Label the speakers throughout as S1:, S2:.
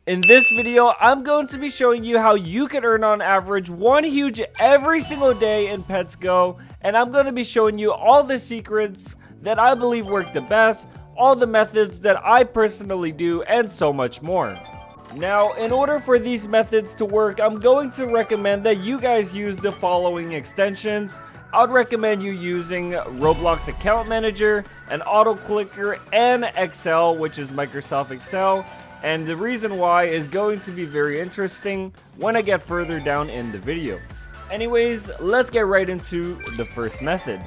S1: In this video, I'm going to be showing you how you can earn on average 1 huge every single day in Pets Go, and I'm going to be showing you all the secrets that I believe work the best, all the methods that I personally do, and so much more. Now, in order for these methods to work, I'm going to recommend that you guys use the following extensions. I would recommend you using Roblox Account Manager, an auto clicker, and Excel, which is Microsoft Excel. And the reason why is going to be very interesting when I get further down in the video. Anyways, let's get right into the first method.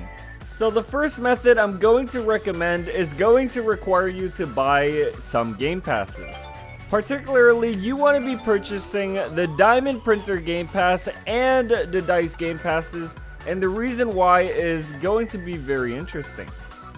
S1: So the first method I'm going to recommend is going to require you to buy some game passes. Particularly, you want to be purchasing the Diamond Printer Game Pass and the Dice Game Passes, and the reason why is going to be very interesting.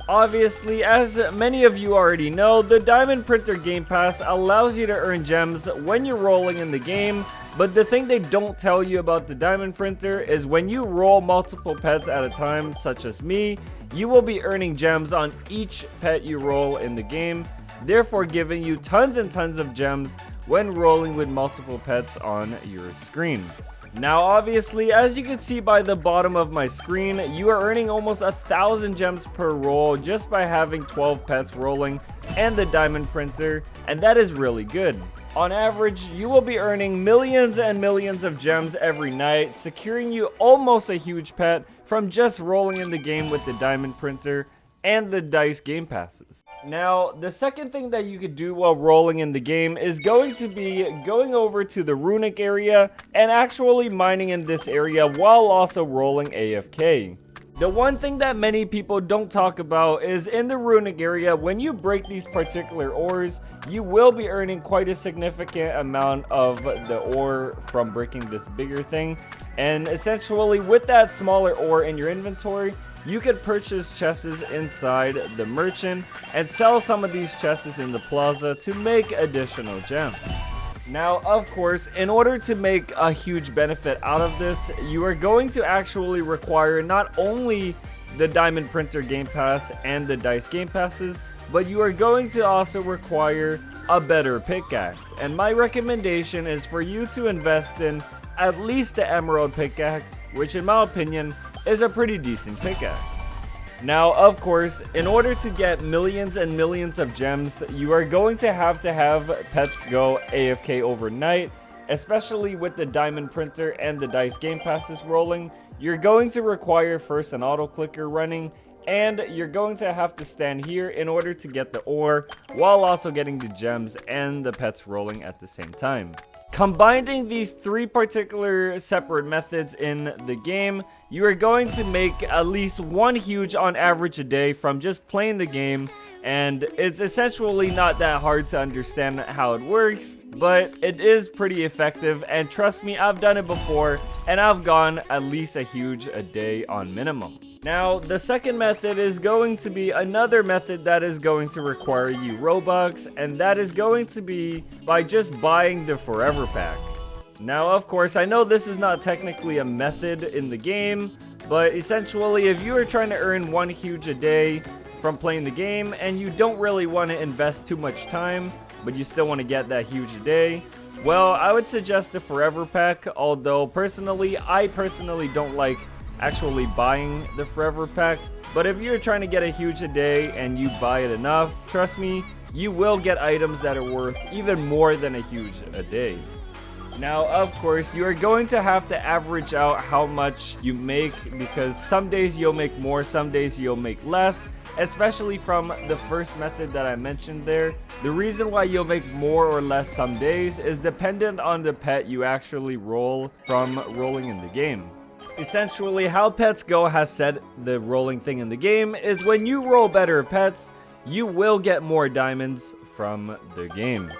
S1: Obviously, as many of you already know, the Diamond Printer Game Pass allows you to earn gems when you're rolling in the game, but the thing they don't tell you about the Diamond Printer is when you roll multiple pets at a time, such as me, you will be earning gems on each pet you roll in the game, therefore giving you tons and tons of gems when rolling with multiple pets on your screen. Now obviously, as you can see by the bottom of my screen, you are earning almost 1,000 gems per roll just by having 12 pets rolling and the Diamond Printer, and that is really good. On average, you will be earning millions and millions of gems every night, securing you almost a huge pet from just rolling in the game with the Diamond Printer and the Dice Game Passes. Now, the second thing that you could do while rolling in the game is going to be going over to the Runic area and actually mining in this area while also rolling AFK. The one thing that many people don't talk about is in the Runic area, when you break these particular ores, you will be earning quite a significant amount of the ore from breaking this bigger thing. And essentially, with that smaller ore in your inventory, you could purchase chests inside the merchant and sell some of these chests in the plaza to make additional gems. Now, of course, in order to make a huge benefit out of this, you are going to actually require not only the Diamond Printer Game Pass and the Dice Game Passes, but you are going to also require a better pickaxe. And my recommendation is for you to invest in at least the Emerald pickaxe, which in my opinion is a pretty decent pickaxe. Now, of course, in order to get millions and millions of gems, you are going to have Pets Go AFK overnight, especially with the Diamond Printer and the Dice Game Passes rolling. You're going to require first an auto clicker running, and you're going to have to stand here in order to get the ore, while also getting the gems and the pets rolling at the same time. Combining these three particular separate methods in the game, you are going to make at least 1 huge on average a day from just playing the game, and it's essentially not that hard to understand how it works, but it is pretty effective, and trust me, I've done it before and I've gone at least a huge a day on minimum. Now, the second method is going to be another method that is going to require you Robux, and that is going to be by just buying the Forever Pack. Now, of course, I know this is not technically a method in the game, but essentially, if you are trying to earn 1 huge a day from playing the game, and you don't really want to invest too much time, but you still want to get that huge a day, well, I would suggest the Forever Pack, although I personally don't like actually buying the Forever Pack, but if you're trying to get a huge a day and you buy it enough, trust me, you will get items that are worth even more than a huge a day. Now, of course, you are going to have to average out how much you make, because some days you'll make more, some days you'll make less, especially from the first method that I mentioned there. The reason why you'll make more or less some days is dependent on the pet you actually roll from rolling in the game. Essentially, how Pets Go has set the rolling thing in the game is when you roll better pets, you will get more diamonds from the game.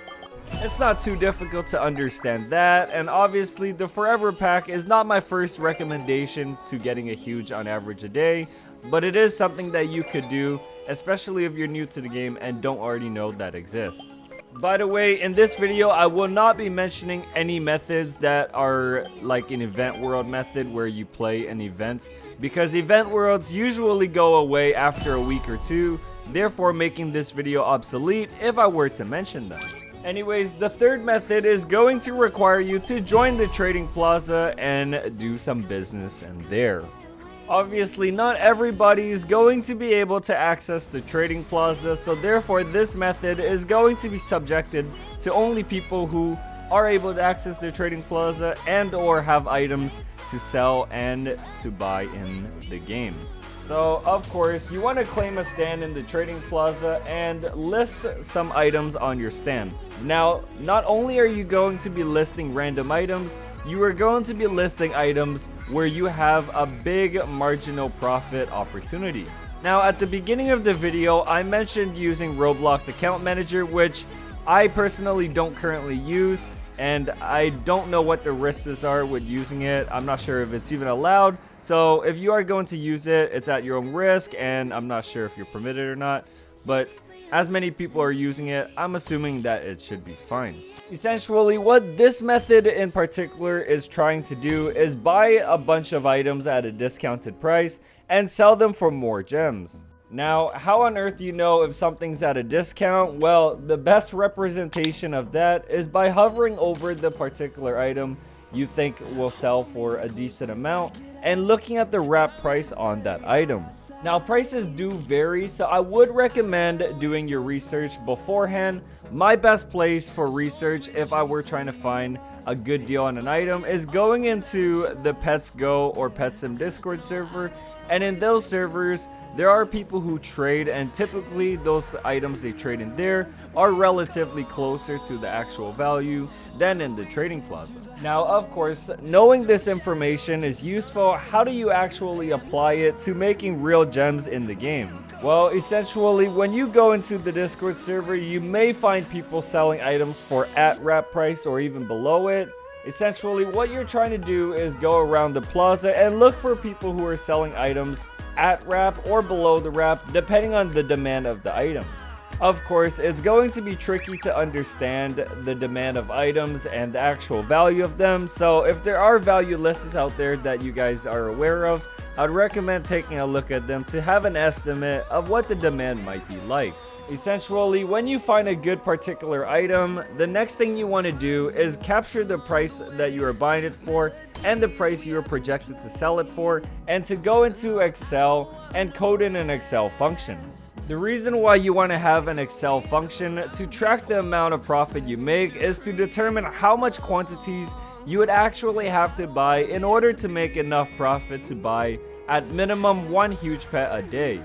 S1: It's not too difficult to understand that, and obviously the Forever Pack is not my first recommendation to getting a huge on average a day, but it is something that you could do, especially if you're new to the game and don't already know that exists. By the way, in this video, I will not be mentioning any methods that are like an event world method where you play an event, because event worlds usually go away after a week or two, therefore making this video obsolete if I were to mention them. Anyways, the third method is going to require you to join the trading plaza and do some business in there. Obviously, not everybody is going to be able to access the trading plaza, so therefore this method is going to be subjected to only people who are able to access the trading plaza and or have items to sell and to buy in the game. So of course, you want to claim a stand in the trading plaza and list some items on your stand. Now, not only are you going to be listing random items, you are going to be listing items where you have a big marginal profit opportunity. Now, at the beginning of the video, I mentioned using Roblox Account Manager, which I personally don't currently use, and I don't know what the risks are with using it. I'm not sure if it's even allowed. So if you are going to use it, it's at your own risk, and I'm not sure if you're permitted or not. But as many people are using it, I'm assuming that it should be fine. Essentially, what this method in particular is trying to do is buy a bunch of items at a discounted price and sell them for more gems. Now, how on earth do you know if something's at a discount? Well, the best representation of that is by hovering over the particular item you think will sell for a decent amount and looking at the wrap price on that item. Now, prices do vary, so I would recommend doing your research beforehand. My best place for research, if I were trying to find a good deal on an item, is going into the Pets Go or PetSim Discord server. And in those servers, there are people who trade, and typically those items they trade in there are relatively closer to the actual value than in the trading plaza. Now, of course, knowing this information is useful. How do you actually apply it to making real gems in the game? Well, essentially, when you go into the Discord server, you may find people selling items for at wrap price or even below it. Essentially, what you're trying to do is go around the plaza and look for people who are selling items at wrap or below the wrap, depending on the demand of the item. Of course, it's going to be tricky to understand the demand of items and the actual value of them, so if there are value lists out there that you guys are aware of, I'd recommend taking a look at them to have an estimate of what the demand might be like. Essentially, when you find a good particular item, the next thing you want to do is capture the price that you are buying it for and the price you are projected to sell it for, and to go into Excel and code in an Excel function. The reason why you want to have an Excel function to track the amount of profit you make is to determine how much quantities you would actually have to buy in order to make enough profit to buy at minimum one huge pet a day.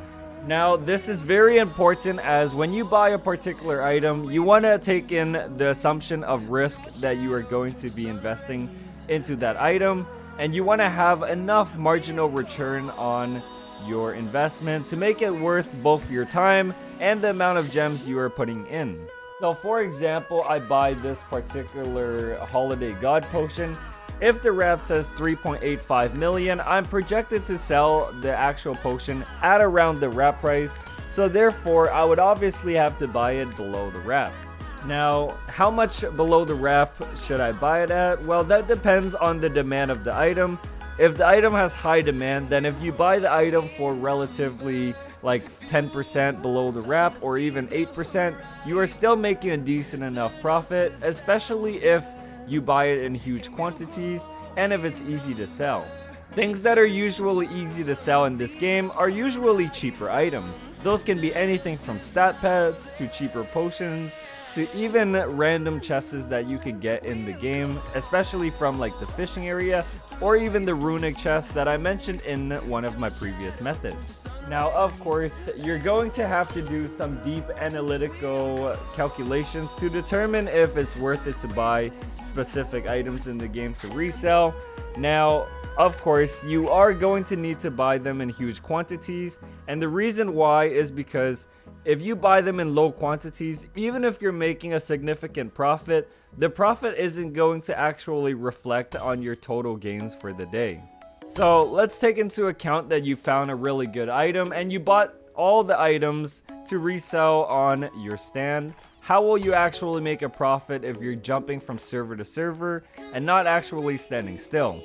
S1: Now, this is very important, as when you buy a particular item, you want to take in the assumption of risk that you are going to be investing into that item, and you want to have enough marginal return on your investment to make it worth both your time and the amount of gems you are putting in. So for example, I buy this particular holiday god potion. If the wrap says 3.85 million, I'm projected to sell the actual potion at around the wrap price, so therefore I would obviously have to buy it below the wrap. Now, how much below the wrap should I buy it at? Well, that depends on the demand of the item. If the item has high demand, then if you buy the item for relatively like 10% below the wrap or even 8%, you are still making a decent enough profit, especially if you buy it in huge quantities and if it's easy to sell. Things that are usually easy to sell in this game are usually cheaper items. Those can be anything from stat pets to cheaper potions to even random chests that you could get in the game, especially from like the fishing area or even the runic chest that I mentioned in one of my previous methods. Now, of course, you're going to have to do some deep analytical calculations to determine if it's worth it to buy specific items in the game to resell. Now, of course, you are going to need to buy them in huge quantities, and the reason why is because if you buy them in low quantities, even if you're making a significant profit, the profit isn't going to actually reflect on your total gains for the day. So let's take into account that you found a really good item and you bought all the items to resell on your stand. How will you actually make a profit if you're jumping from server to server and not actually standing still?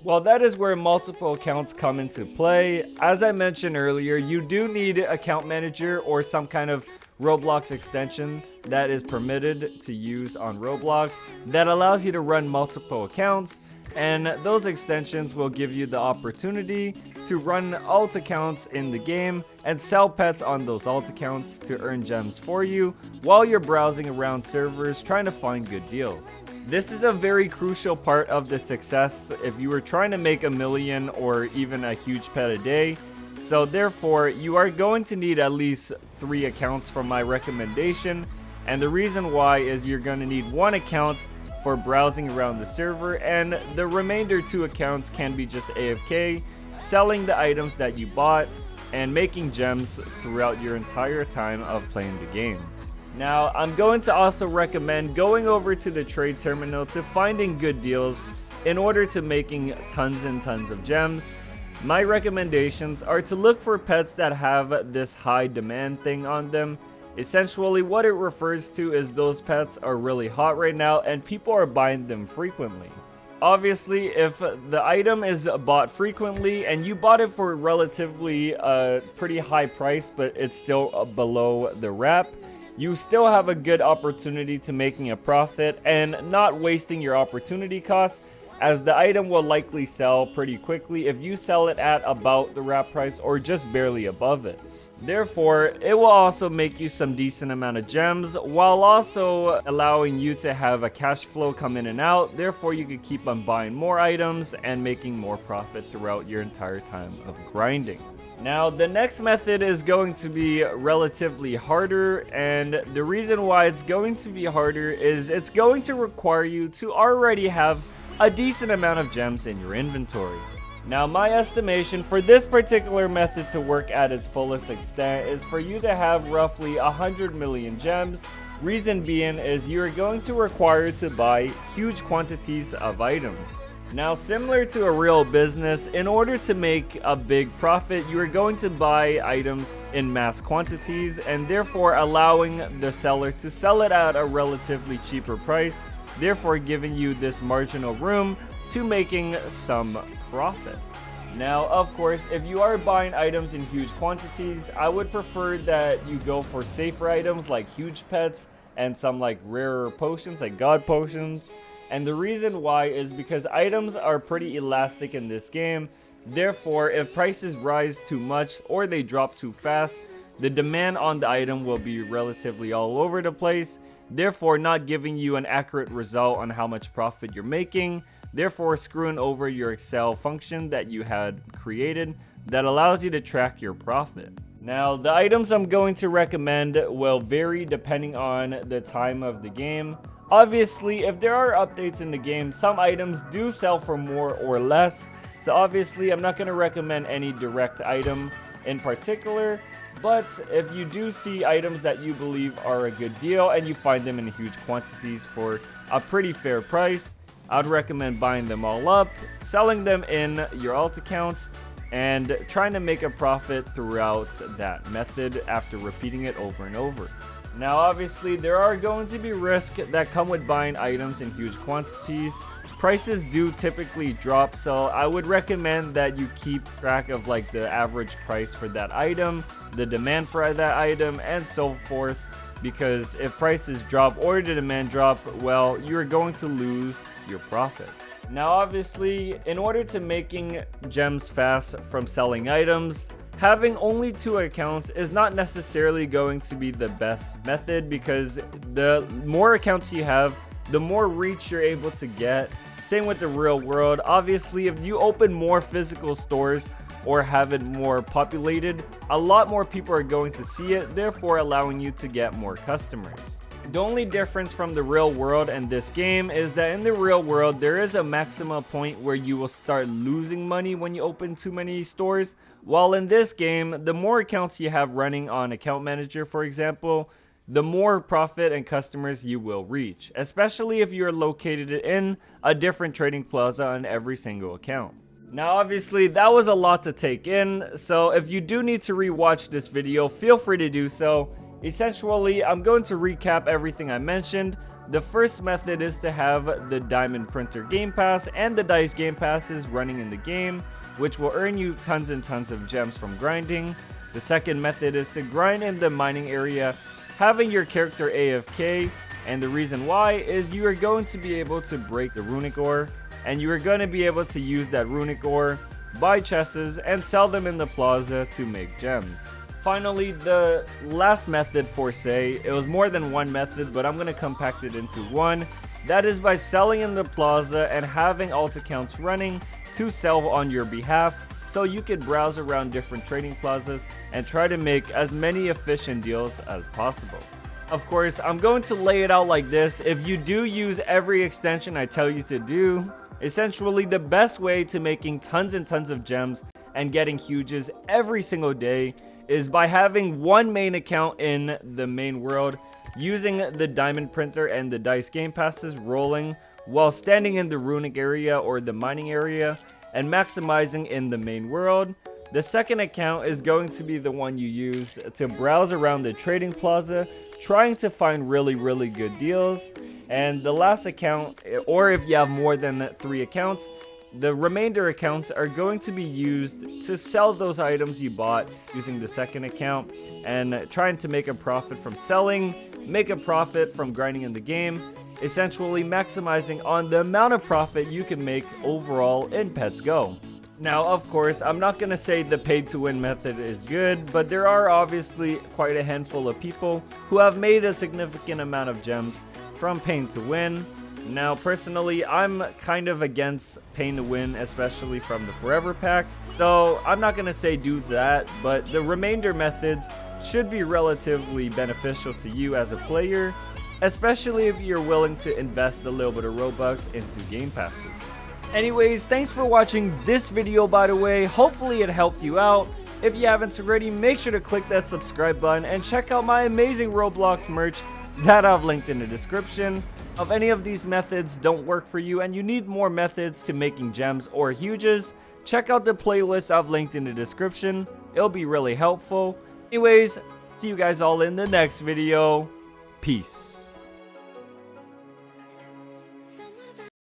S1: Well, that is where multiple accounts come into play. As I mentioned earlier, you do need account manager or some kind of Roblox extension that is permitted to use on Roblox that allows you to run multiple accounts, and those extensions will give you the opportunity to run alt accounts in the game and sell pets on those alt accounts to earn gems for you while you're browsing around servers trying to find good deals. This is a very crucial part of the success if you were trying to make 1 million or even a huge pet a day. So therefore, you are going to need at least 3 accounts from my recommendation, and the reason why is you're going to need 1 account for browsing around the server, and the remainder 2 accounts can be just AFK, selling the items that you bought and making gems throughout your entire time of playing the game. Now, I'm going to also recommend going over to the trade terminal to finding good deals in order to making tons and tons of gems. My recommendations are to look for pets that have this high demand thing on them. Essentially, what it refers to is those pets are really hot right now and people are buying them frequently. Obviously, if the item is bought frequently and you bought it for relatively a pretty high price, but it's still below the wrap, you still have a good opportunity to making a profit and not wasting your opportunity cost, as the item will likely sell pretty quickly if you sell it at about the wrap price or just barely above it. Therefore, it will also make you some decent amount of gems while also allowing you to have a cash flow come in and out. Therefore, you can keep on buying more items and making more profit throughout your entire time of grinding. Now, the next method is going to be relatively harder, and the reason why it's going to be harder is it's going to require you to already have a decent amount of gems in your inventory. Now, my estimation for this particular method to work at its fullest extent is for you to have roughly 100 million gems. Reason being is you're going to require to buy huge quantities of items. Now, similar to a real business, in order to make a big profit, you are going to buy items in mass quantities and therefore allowing the seller to sell it at a relatively cheaper price, therefore giving you this marginal room to making some profit. Now, of course, if you are buying items in huge quantities, I would prefer that you go for safer items like huge pets and some like rarer potions like god potions. And the reason why is because items are pretty elastic in this game. Therefore, if prices rise too much or they drop too fast, the demand on the item will be relatively all over the place, therefore not giving you an accurate result on how much profit you're making, therefore screwing over your Excel function that you had created that allows you to track your profit. Now, the items I'm going to recommend will vary depending on the time of the game. Obviously, if there are updates in the game, some items do sell for more or less. So obviously, I'm not going to recommend any direct item in particular. But if you do see items that you believe are a good deal and you find them in huge quantities for a pretty fair price, I'd recommend buying them all up, selling them in your alt accounts, and trying to make a profit throughout that method after repeating it over and over. Now, obviously, there are going to be risks that come with buying items in huge quantities. Prices do typically drop, so I would recommend that you keep track of like the average price for that item, the demand for that item, and so forth, because if prices drop or the demand drop, well, you're going to lose your profit. Now, obviously, in order to making gems fast from selling items, having only 2 accounts is not necessarily going to be the best method, because the more accounts you have, the more reach you're able to get. Same with the real world. Obviously, if you open more physical stores or have it more populated, a lot more people are going to see it, therefore allowing you to get more customers. The only difference from the real world and this game is that in the real world, there is a maximum point where you will start losing money when you open too many stores. While in this game, the more accounts you have running on Account Manager, for example, the more profit and customers you will reach, especially if you're located in a different trading plaza on every single account. Now, obviously, that was a lot to take in, so if you do need to rewatch this video, feel free to do so. Essentially, I'm going to recap everything I mentioned. The first method is to have the Diamond Printer Game Pass and the Dice Game Passes running in the game, which will earn you tons and tons of gems from grinding. The second method is to grind in the mining area having your character AFK, and the reason why is you are going to be able to break the runic ore, and you are going to be able to use that runic ore, buy chests, and sell them in the plaza to make gems. Finally, the last method for say, it was more than one method, but I'm going to compact it into one. That is by selling in the plaza and having alt accounts running to sell on your behalf, so you could browse around different trading plazas and try to make as many efficient deals as possible. Of course, I'm going to lay it out like this. If you do use every extension I tell you to do, essentially the best way to making tons and tons of gems and getting huges every single day is by having one main account in the main world, using the diamond printer and the dice game passes rolling while standing in the runic area or the mining area and maximizing in the main world. The second account is going to be the one you use to browse around the trading plaza, trying to find really good deals. And the last account, or if you have more than 3 accounts, the remainder accounts are going to be used to sell those items you bought using the second account and trying to make a profit from selling, make a profit from grinding in the game, essentially maximizing on the amount of profit you can make overall in Pets Go. Now, of course, I'm not going to say the pay to win method is good, but there are obviously quite a handful of people who have made a significant amount of gems from paying to win. Now, personally, I'm kind of against paying to win, especially from the Forever Pack, so I'm not going to say do that, but the remainder methods should be relatively beneficial to you as a player, especially if you're willing to invest a little bit of Robux into game passes. Anyways, thanks for watching this video, by the way. Hopefully it helped you out. If you haven't already, make sure to click that subscribe button and check out my amazing Roblox merch that I've linked in the description. If any of these methods don't work for you and you need more methods to making gems or huges, check out the playlist I've linked in the description. It'll be really helpful. Anyways, see you guys all in the next video. Peace.